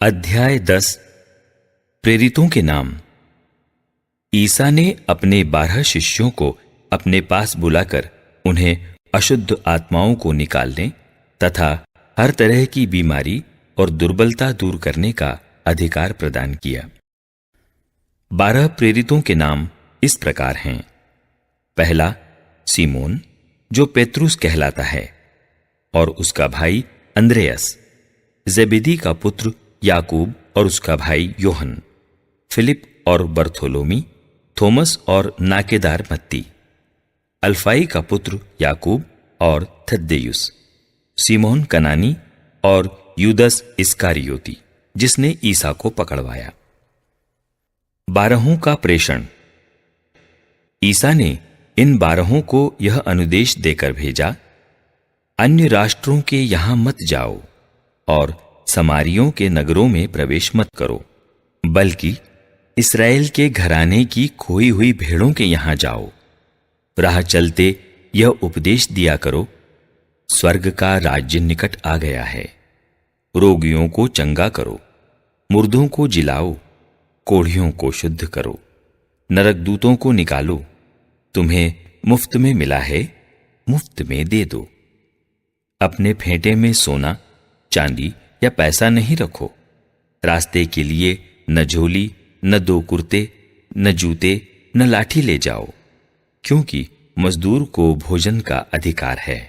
अध्याय 10 प्रेरितों के नाम। ईसा ने अपने 12 शिष्यों को अपने पास बुलाकर उन्हें अशुद्ध आत्माओं को निकालने तथा हर तरह की बीमारी और दुर्बलता दूर करने का अधिकार प्रदान किया। 12 प्रेरितों के नाम इस प्रकार हैं। पहला, सीमोन, जो पेत्रुस कहलाता है, और उसका भाई अंद्रेयस, जेबेदी का पुत्र याकूब और उसका भाई योहन, फिलिप और बर्थोलोमी, थोमस और नाकेदार मत्ती, अल्फाई का पुत्र याकूब और थद्देयुस, सीमोन कनानी और यूदस इस्कारियोती, जिसने ईसा को पकड़वाया। 12 का प्रेषण। ईसा ने इन 12 को यह अनुदेश देकर भेजा, अन्य राष्ट्रों के यहां मत जाओ और समारियों के नगरों में प्रवेश मत करो, बल्कि इस्राएल के घराने की खोई हुई भेड़ों के यहां जाओ। राह चलते यह उपदेश दिया करो, स्वर्ग का राज्य निकट आ गया है। रोगियों को चंगा करो, मुर्दों को जिलाओ, कोढ़ियों को शुद्ध करो, नरकदूतों को निकालो। तुम्हें मुफ्त में मिला है, मुफ्त में दे दो। अपने फेंटे में सोना, चांदी या पैसा नहीं रखो। रास्ते के लिए न झोली, न 2 कुर्ते, न जूते, न लाठी ले जाओ, क्योंकि मजदूर को भोजन का अधिकार है।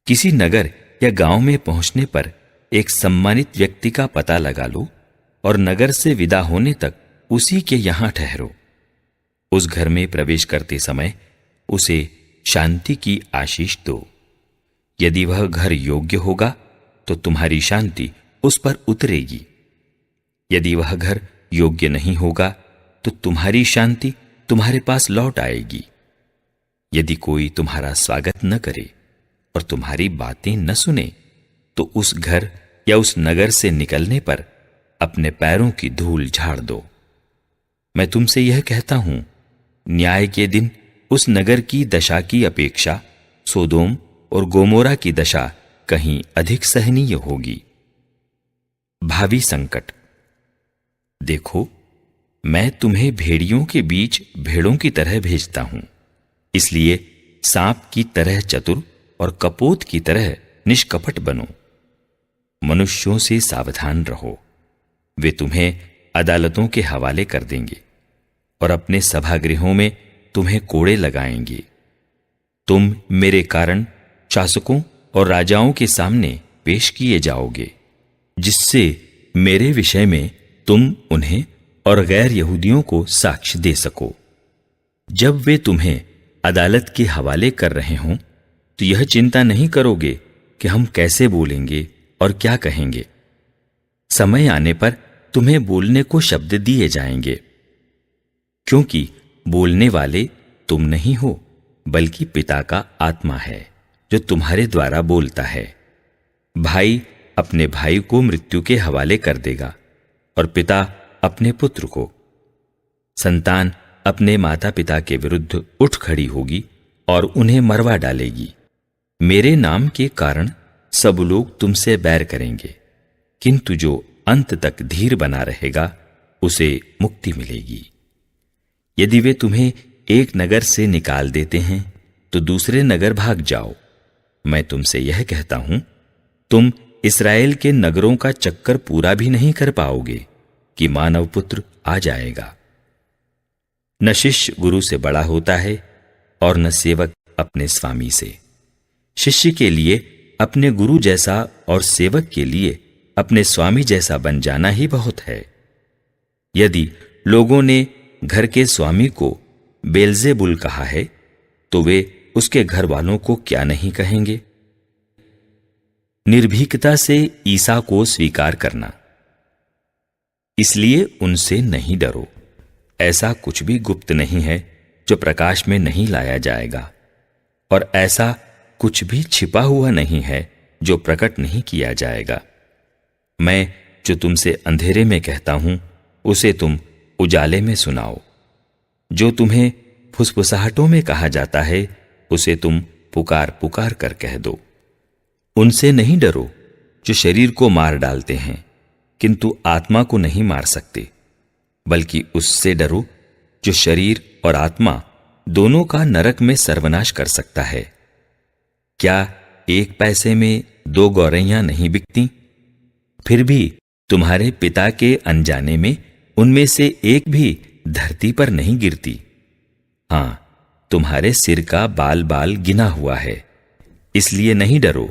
किसी नगर या गांव में पहुंचने पर एक सम्मानित व्यक्ति का पता लगा लो और नगर से विदा होने तक उसी के यहां ठहरो। उस घर में प्रवेश करते समय उसे शांति की आशीष दो। यदि वह घर योग्य होगा तो तुम्हारी शांति उस पर उतरेगी। यदि वह घर योग्य नहीं होगा तो तुम्हारी शांति तुम्हारे पास लौट आएगी। यदि कोई तुम्हारा स्वागत न करे और तुम्हारी बातें न सुने, तो उस घर या उस नगर से निकलने पर अपने पैरों की धूल झाड़ दो। मैं तुमसे यह कहता हूं, न्याय के दिन उस नगर की दशा की अपेक्षा सोदोम और गोमोरा की दशा कहीं अधिक सहनीय होगी। भावी संकट। देखो, मैं तुम्हें भेड़ियों के बीच भेड़ों की तरह भेजता हूं, इसलिए सांप की तरह चतुर और कपोत की तरह निष्कपट बनो। मनुष्यों से सावधान रहो, वे तुम्हें अदालतों के हवाले कर देंगे और अपने सभागृहों में तुम्हें कोड़े लगाएंगे। तुम मेरे कारण शासकों और राजाओं के सामने पेश किए जाओगे, जिससे मेरे विषय में तुम उन्हें और गैर यहूदियों को साक्ष्य दे सको। जब वे तुम्हें अदालत के हवाले कर रहे हों, तो यह चिंता नहीं करोगे कि हम कैसे बोलेंगे और क्या कहेंगे। समय आने पर तुम्हें बोलने को शब्द दिए जाएंगे, क्योंकि बोलने वाले तुम नहीं हो, बल्कि पिता का आत्मा है जो तुम्हारे द्वारा बोलता है। भाई अपने भाई को मृत्यु के हवाले कर देगा और पिता अपने पुत्र को। संतान अपने माता पिता के विरुद्ध उठ खड़ी होगी और उन्हें मरवा डालेगी। मेरे नाम के कारण सब लोग तुमसे बैर करेंगे, किंतु जो अंत तक धीर बना रहेगा उसे मुक्ति मिलेगी। यदि वे तुम्हें एक नगर से निकाल देते हैं तो दूसरे नगर भाग जाओ। मैं तुमसे यह कहता हूं, तुम इस्राएल के नगरों का चक्कर पूरा भी नहीं कर पाओगे कि मानव पुत्र आ जाएगा। न शिष्य गुरु से बड़ा होता है और न सेवक अपने स्वामी से। शिष्य के लिए अपने गुरु जैसा और सेवक के लिए अपने स्वामी जैसा बन जाना ही बहुत है। यदि लोगों ने घर के स्वामी को बेल्जेबुल कहा है, तो वे उसके घर वालों को क्या नहीं कहेंगे। निर्भीकता से ईसा को स्वीकार करना। इसलिए उनसे नहीं डरो। ऐसा कुछ भी गुप्त नहीं है जो प्रकाश में नहीं लाया जाएगा, और ऐसा कुछ भी छिपा हुआ नहीं है जो प्रकट नहीं किया जाएगा। मैं जो तुमसे अंधेरे में कहता हूं, उसे तुम उजाले में सुनाओ। जो तुम्हें फुसफुसाहटों में कहा जाता है, उसे तुम पुकार पुकार कर कह दो। उनसे नहीं डरो जो शरीर को मार डालते हैं, किंतु आत्मा को नहीं मार सकते, बल्कि उससे डरो जो शरीर और आत्मा दोनों का नरक में सर्वनाश कर सकता है। क्या 1 पैसे में 2 गौरैयां नहीं बिकती? फिर भी तुम्हारे पिता के अनजाने में उनमें से एक भी धरती पर नहीं गिरती। हां, तुम्हारे सिर का बाल बाल गिना हुआ है, इसलिए नहीं डरो।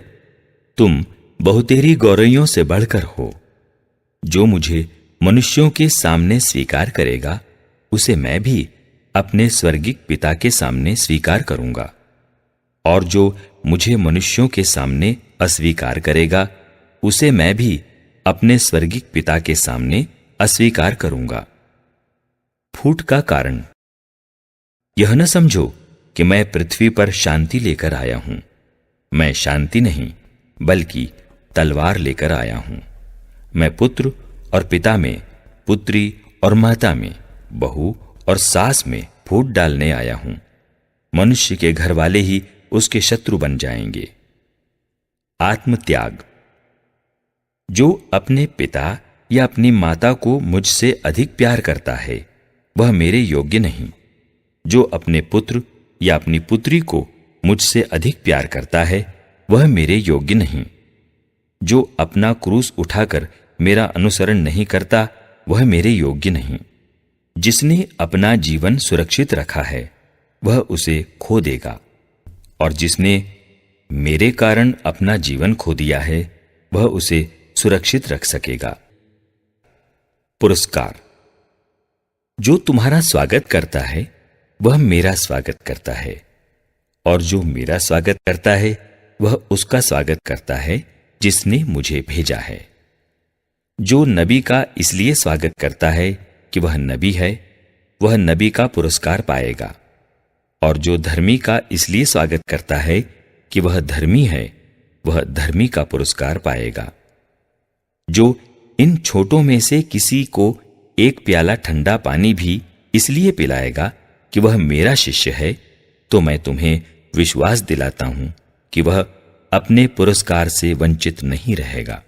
तुम बहुतेरी गौरैयों से बढ़कर हो। जो मुझे मनुष्यों के सामने स्वीकार करेगा, उसे मैं भी अपने स्वर्गिक पिता के सामने स्वीकार करूंगा, और जो मुझे मनुष्यों के सामने अस्वीकार करेगा, उसे मैं भी अपने स्वर्गिक पिता के सामने अस्वीकार करूंगा। फूट का कारण। यह न समझो कि मैं पृथ्वी पर शांति लेकर आया हूं। मैं शांति नहीं, बल्कि तलवार लेकर आया हूं। मैं पुत्र और पिता में, पुत्री और माता में, बहू और सास में फूट डालने आया हूं। मनुष्य के घर वाले ही उसके शत्रु बन जाएंगे। आत्मत्याग। जो अपने पिता या अपनी माता को मुझसे अधिक प्यार करता है, वह मेरे योग्य नहीं। जो अपने पुत्र या अपनी पुत्री को मुझसे अधिक प्यार करता है, वह मेरे योग्य नहीं। जो अपना क्रूस उठाकर मेरा अनुसरण नहीं करता, वह मेरे योग्य नहीं। जिसने अपना जीवन सुरक्षित रखा है, वह उसे खो देगा, और जिसने मेरे कारण अपना जीवन खो दिया है, वह उसे सुरक्षित रख सकेगा। पुरस्कार। जो तुम्हारा स्वागत करता है, वह मेरा स्वागत करता है, और जो मेरा स्वागत करता है, वह उसका स्वागत करता है जिसने मुझे भेजा है। जो नबी का इसलिए स्वागत करता है कि वह नबी है, वह नबी का पुरस्कार पाएगा, और जो धर्मी का इसलिए स्वागत करता है कि वह धर्मी है, वह धर्मी का पुरस्कार पाएगा। जो इन छोटों में से किसी को 1 प्याला ठंडा पानी भी इसलिए पिलाएगा कि वह मेरा शिष्य है, तो मैं तुम्हें विश्वास दिलाता हूं कि वह अपने पुरस्कार से वंचित नहीं रहेगा।